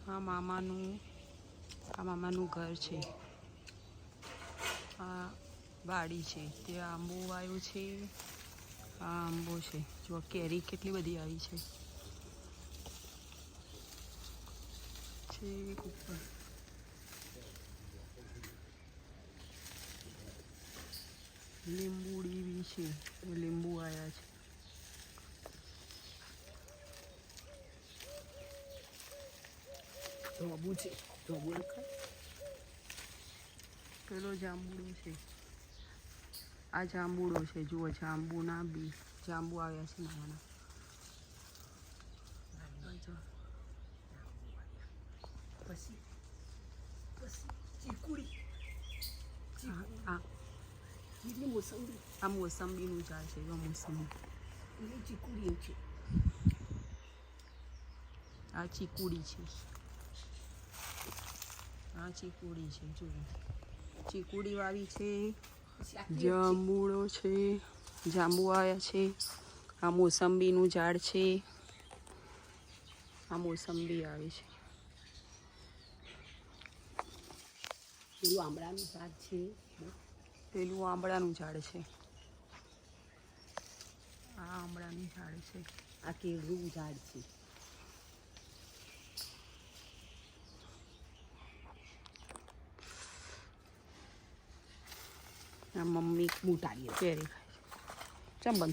આ મામાનું ઘર છે. આ વાડી છે, ત્યાં આંબો આવ્યો છે. આ આંબો છે, જો કેરી કેટલી બધી આવી છે. ઉપર લીંબુડી બી છે, લીંબુ આવ્યા છે. ઢોબુ છે, ઢોબુ પેલો જાંબુડો છે. આ જાંબુડો છે, જુઓ જાંબુના બી જાંબુ આવ્યા છે નાના. પછી ચીકુડી, મોસંબી. આ મોસંબીનું ઝાડ છે, મોસંબી. એ ચીકુડી છે. આ ચીકુડી છે. આ ચીકુડી છે, જુઓ ચીકુડી વાવી છે. જાંબુડો છે, જાંબુ આવ્યા છે. આ મોસંબીનું ઝાડ છે. આ મોસંબી આવી છે. પેલું આંબળાનું ઝાડ છે. પેલું આંબળાનું ઝાડ છે. આ આંબળાનું ઝાડ છે. આ કેળનું ઝાડ છે. આ મમ્મી મોટાડી કેરી ખાય છે. ચમ બંધ